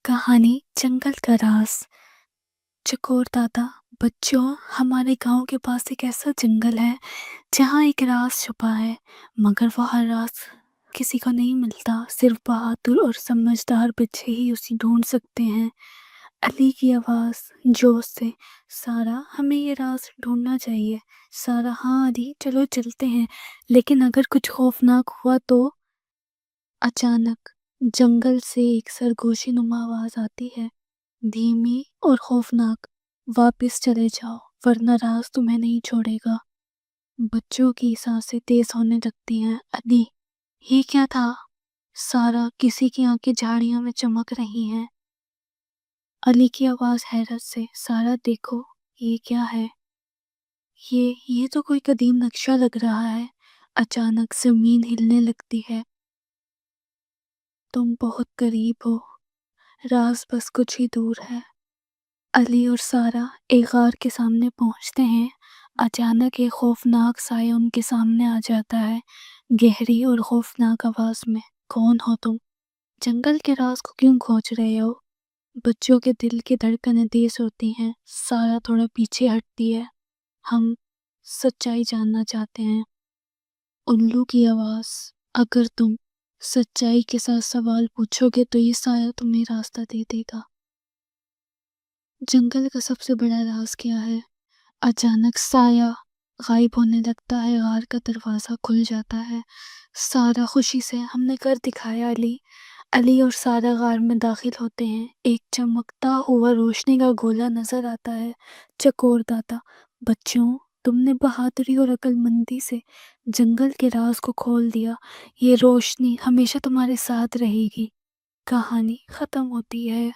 कहानी जंगल का राज। चकोर दादा। बच्चों, हमारे गांव के पास एक ऐसा जंगल है जहां एक राज छुपा है, मगर वो हर राज किसी को नहीं मिलता। सिर्फ बहादुर और समझदार बच्चे ही उसे ढूंढ सकते हैं। अली की आवाज जोश से, सारा हमें ये राज ढूंढना चाहिए। सारा, हाँ अली, चलो चलते हैं। लेकिन अगर कुछ खौफनाक हुआ तो? अचानक जंगल से एक सरगोशी नुमा आवाज आती है, धीमी और खौफनाक, वापस चले जाओ वरना राज तुम्हें नहीं छोड़ेगा। बच्चों की सांसें तेज होने लगती हैं। अली, ये क्या था? सारा, किसी की आंखें झाड़ियों में चमक रही हैं। अली की आवाज हैरत से, सारा देखो, ये क्या है? ये तो कोई कदीम नक्शा लग रहा है। अचानक जमीन हिलने लगती है। तुम बहुत करीब हो, राज बस कुछ ही दूर है। अली और सारा एक गार के सामने पहुंचते हैं। अचानक एक खौफनाक साया उनके सामने आ जाता है, गहरी और खौफनाक आवाज में, कौन हो तुम? जंगल के राज को क्यों खोज रहे हो? बच्चों के दिल की धड़कनें तेज होती हैं। सारा थोड़ा पीछे हटती है। हम सच्चाई जानना चाहते हैं। उल्लू की आवाज, अगर तुम सच्चाई के साथ सवाल पूछोगे तो ये साया तुम्हें रास्ता दे देगा। जंगल का सबसे बड़ा राज क्या है? अचानक साया गायब होने लगता है। गार का दरवाजा खुल जाता है। सारा खुशी से, हमने कर दिखाया अली। अली और सारा गार में दाखिल होते हैं। एक चमकता हुआ रोशनी का गोला नजर आता है। चकोर दादा। बच्चों, तुमने बहादुरी और अक्लमंदी से जंगल के राज को खोल दिया। ये रोशनी हमेशा तुम्हारे साथ रहेगी। कहानी खत्म होती है।